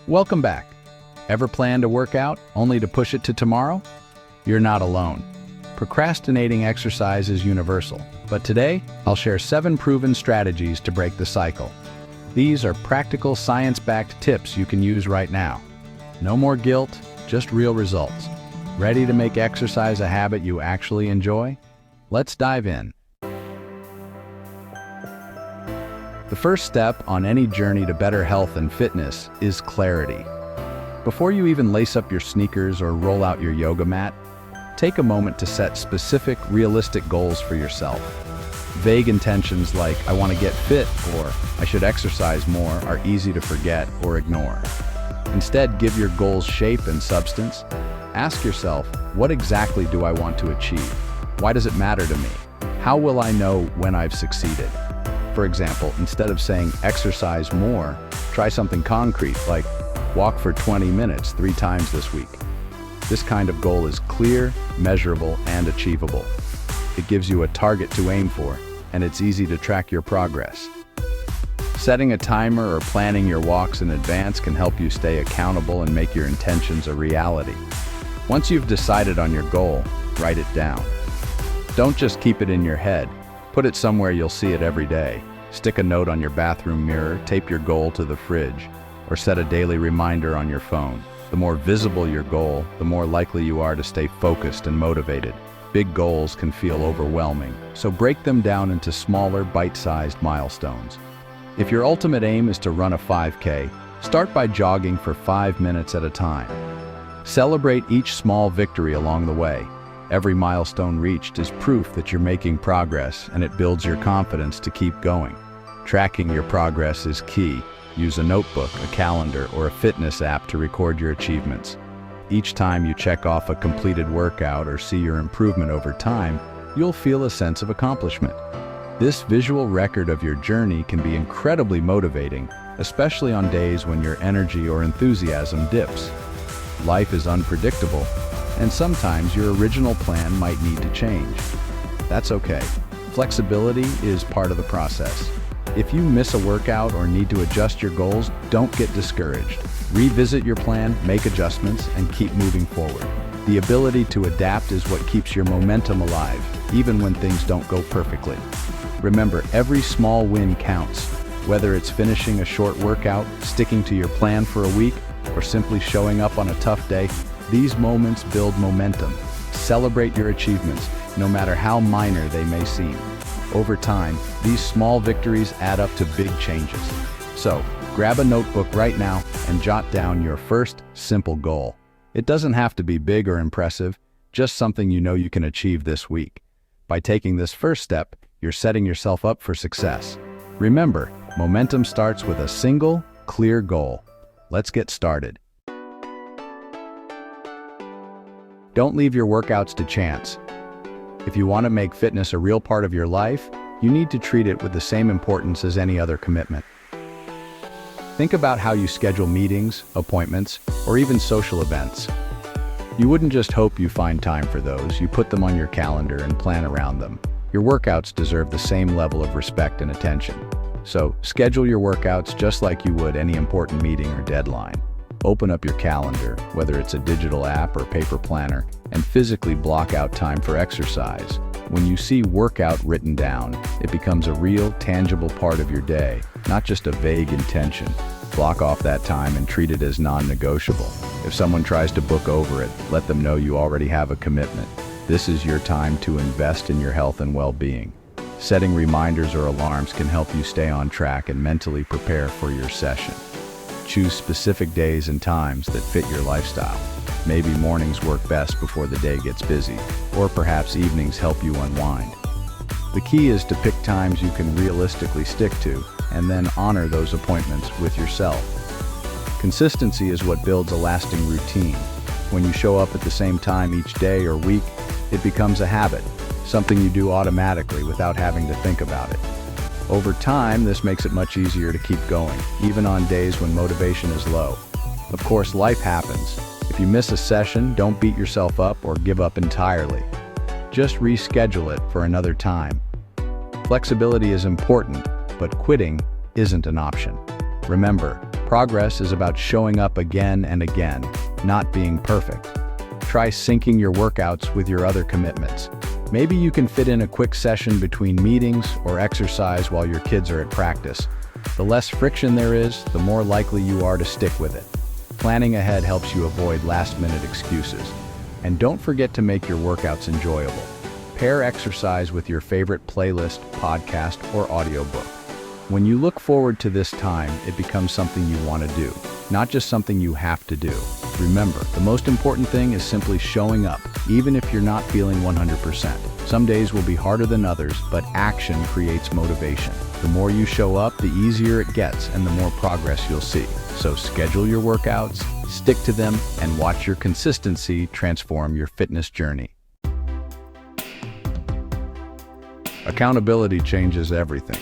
Welcome back. Ever plan to work out only to push it to tomorrow? You're not alone. Procrastinating exercise is universal, but today I'll share 7 proven strategies to break the cycle. These are practical, science-backed tips you can use right now. No more guilt, just real results. Ready to make exercise a habit you actually enjoy? Let's dive in. The first step on any journey to better health and fitness is clarity. Before you even lace up your sneakers or roll out your yoga mat, take a moment to set specific, realistic goals for yourself. Vague intentions like, I want to get fit or I should exercise more are easy to forget or ignore. Instead, give your goals shape and substance. Ask yourself, what exactly do I want to achieve? Why does it matter to me? How will I know when I've succeeded? For example, instead of saying exercise more, try something concrete like walk for 20 minutes 3 times this week. This kind of goal is clear, measurable, and achievable. It gives you a target to aim for, and it's easy to track your progress. Setting a timer or planning your walks in advance can help you stay accountable and make your intentions a reality. Once you've decided on your goal, write it down. Don't just keep it in your head. Put it somewhere you'll see it every day. Stick a note on your bathroom mirror, tape your goal to the fridge, or set a daily reminder on your phone. The more visible your goal, the more likely you are to stay focused and motivated. Big goals can feel overwhelming, so break them down into smaller, bite-sized milestones. If your ultimate aim is to run a 5K, start by jogging for 5 minutes at a time. Celebrate each small victory along the way. Every milestone reached is proof that you're making progress, and it builds your confidence to keep going. Tracking your progress is key. Use a notebook, a calendar, or a fitness app to record your achievements. Each time you check off a completed workout or see your improvement over time, you'll feel a sense of accomplishment. This visual record of your journey can be incredibly motivating, especially on days when your energy or enthusiasm dips. Life is unpredictable, and sometimes your original plan might need to change. That's okay. Flexibility is part of the process. If you miss a workout or need to adjust your goals, don't get discouraged. Revisit your plan, make adjustments, and keep moving forward. The ability to adapt is what keeps your momentum alive, even when things don't go perfectly. Remember, every small win counts. Whether it's finishing a short workout, sticking to your plan for a week, or simply showing up on a tough day, these moments build momentum. Celebrate your achievements, no matter how minor they may seem. Over time, these small victories add up to big changes. So, grab a notebook right now and jot down your first simple goal. It doesn't have to be big or impressive, just something you know you can achieve this week. By taking this first step, you're setting yourself up for success. Remember, momentum starts with a single, clear goal. Let's get started. Don't leave your workouts to chance. If you want to make fitness a real part of your life, you need to treat it with the same importance as any other commitment. Think about how you schedule meetings, appointments, or even social events. You wouldn't just hope you find time for those, you put them on your calendar and plan around them. Your workouts deserve the same level of respect and attention. So, schedule your workouts just like you would any important meeting or deadline. Open up your calendar, whether it's a digital app or paper planner, and physically block out time for exercise. When you see workout written down, it becomes a real, tangible part of your day, not just a vague intention. Block off that time and treat it as non-negotiable. If someone tries to book over it, let them know you already have a commitment. This is your time to invest in your health and well-being. Setting reminders or alarms can help you stay on track and mentally prepare for your session. Choose specific days and times that fit your lifestyle. Maybe mornings work best before the day gets busy, or perhaps evenings help you unwind. The key is to pick times you can realistically stick to, and then honor those appointments with yourself. Consistency is what builds a lasting routine. When you show up at the same time each day or week, it becomes a habit, something you do automatically without having to think about it. Over time, this makes it much easier to keep going, even on days when motivation is low. Of course, life happens. If you miss a session, don't beat yourself up or give up entirely. Just reschedule it for another time. Flexibility is important, but quitting isn't an option. Remember, Progress is about showing up again and again, not being perfect. Try syncing your workouts with your other commitments. Maybe you can fit in a quick session between meetings or exercise while your kids are at practice. The less friction there is, the more likely you are to stick with it. Planning ahead helps you avoid last-minute excuses. And don't forget to make your workouts enjoyable. Pair exercise with your favorite playlist, podcast, or audiobook. When you look forward to this time, it becomes something you want to do, not just something you have to do. Remember, the most important thing is simply showing up, even if you're not feeling 100%. Some days will be harder than others, but action creates motivation. The more you show up, the easier it gets and the more progress you'll see. So schedule your workouts, stick to them, and watch your consistency transform your fitness journey. Accountability changes everything.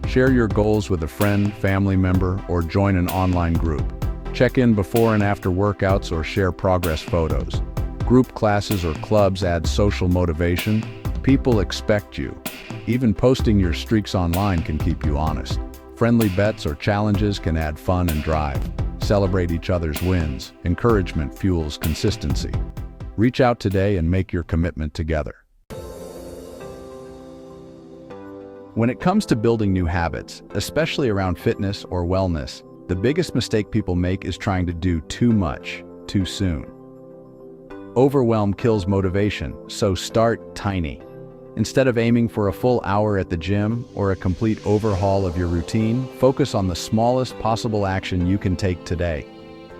Share your goals with a friend, family member, or join an online group. Check in before and after workouts or share progress photos. Group classes or clubs add social motivation. People expect you. Even posting your streaks online can keep you honest. Friendly bets or challenges can add fun and drive. Celebrate each other's wins. Encouragement fuels consistency. Reach out today and make your commitment together. When it comes to building new habits, especially around fitness or wellness, the biggest mistake people make is trying to do too much, too soon. Overwhelm kills motivation, so start tiny. Instead of aiming for a full hour at the gym or a complete overhaul of your routine, focus on the smallest possible action you can take today.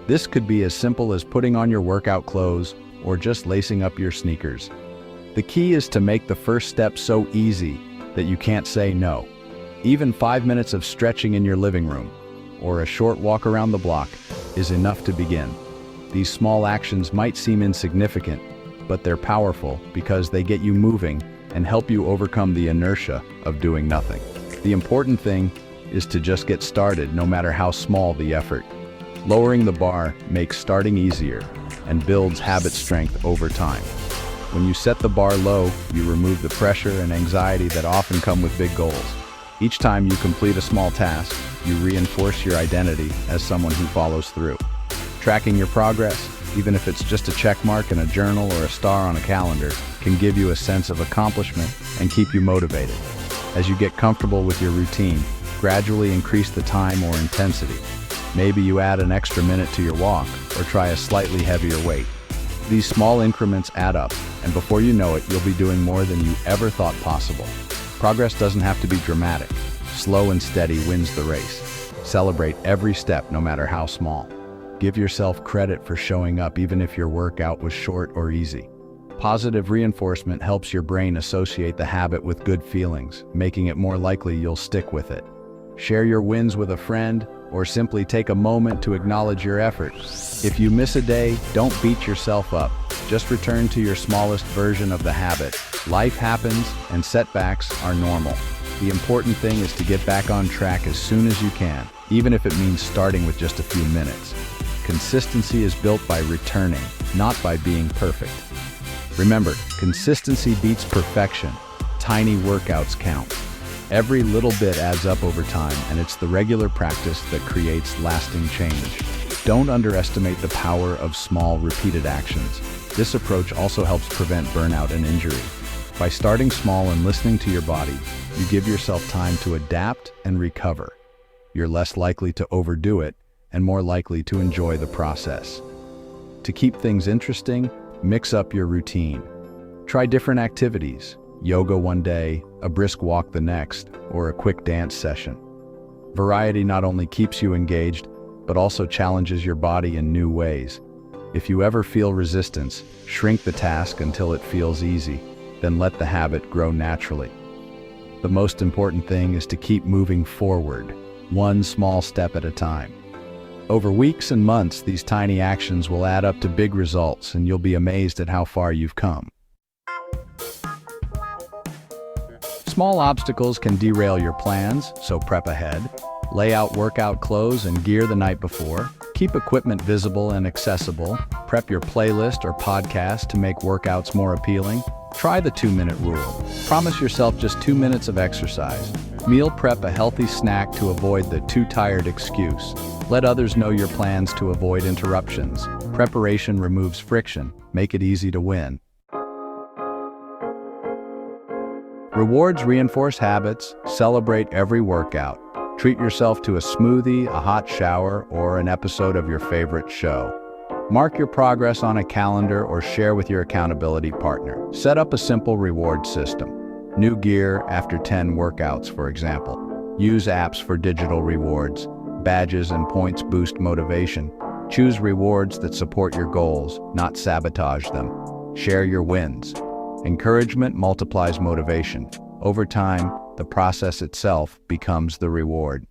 This could be as simple as putting on your workout clothes or just lacing up your sneakers. The key is to make the first step so easy that you can't say no. Even 5 minutes of stretching in your living room or a short walk around the block is enough to begin. These small actions might seem insignificant, but they're powerful because they get you moving and help you overcome the inertia of doing nothing. The important thing is to just get started, no matter how small the effort. Lowering the bar makes starting easier and builds habit strength over time. When you set the bar low, you remove the pressure and anxiety that often come with big goals. Each time you complete a small task, you reinforce your identity as someone who follows through. Tracking your progress, even if it's just a check mark in a journal or a star on a calendar, can give you a sense of accomplishment and keep you motivated. As you get comfortable with your routine, gradually increase the time or intensity. Maybe you add an extra minute to your walk or try a slightly heavier weight. These small increments add up, and before you know it, you'll be doing more than you ever thought possible. Progress doesn't have to be dramatic. Slow and steady wins the race. Celebrate every step, no matter how small. Give yourself credit for showing up, even if your workout was short or easy. Positive reinforcement helps your brain associate the habit with good feelings, making it more likely you'll stick with it. Share your wins with a friend, or simply take a moment to acknowledge your effort. If you miss a day, don't beat yourself up. Just return to your smallest version of the habit. Life happens, and setbacks are normal. The important thing is to get back on track as soon as you can, even if it means starting with just a few minutes. Consistency is built by returning, not by being perfect. Remember, consistency beats perfection. Tiny workouts count. Every little bit adds up over time, and it's the regular practice that creates lasting change. Don't underestimate the power of small, repeated actions. This approach also helps prevent burnout and injury. By starting small and listening to your body, you give yourself time to adapt and recover. You're less likely to overdo it and more likely to enjoy the process. To keep things interesting, mix up your routine. Try different activities. Yoga one day, a brisk walk the next, or a quick dance session. Variety not only keeps you engaged, but also challenges your body in new ways. If you ever feel resistance, shrink the task until it feels easy, then let the habit grow naturally. The most important thing is to keep moving forward, one small step at a time. Over weeks and months, these tiny actions will add up to big results, and you'll be amazed at how far you've come. Small obstacles can derail your plans, so prep ahead. Lay out workout clothes and gear the night before. Keep equipment visible and accessible. Prep your playlist or podcast to make workouts more appealing. Try the 2-minute rule. Promise yourself just 2 minutes of exercise. Meal prep a healthy snack to avoid the too tired excuse. Let others know your plans to avoid interruptions. Preparation removes friction. Make it easy to win. Rewards reinforce habits. Celebrate every workout. Treat yourself to a smoothie, a hot shower, or an episode of your favorite show. Mark your progress on a calendar or share with your accountability partner. Set up a simple reward system. New gear after 10 workouts, for example. Use apps for digital rewards. Badges and points boost motivation. Choose rewards that support your goals, not sabotage them. Share your wins. Encouragement multiplies motivation. Over time, the process itself becomes the reward.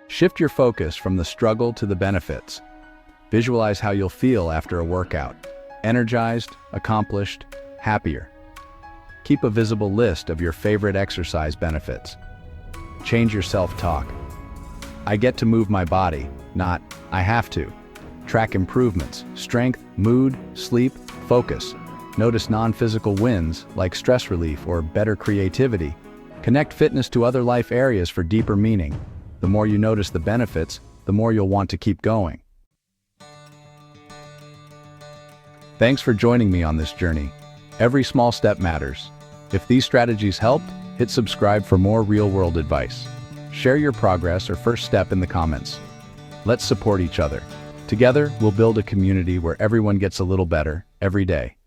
Shift your focus from the struggle to the benefits. Visualize how you'll feel after a workout. Energized, accomplished, happier. Keep a visible list of your favorite exercise benefits. Change your self-talk. I get to move my body, not I have to. Track improvements, strength, mood, sleep, focus. Notice non-physical wins like stress relief or better creativity. Connect fitness to other life areas for deeper meaning. The more you notice the benefits, the more you'll want to keep going. Thanks for joining me on this journey. Every small step matters. If these strategies helped, hit subscribe for more real-world advice. Share your progress or first step in the comments. Let's support each other. Together, we'll build a community where everyone gets a little better every day.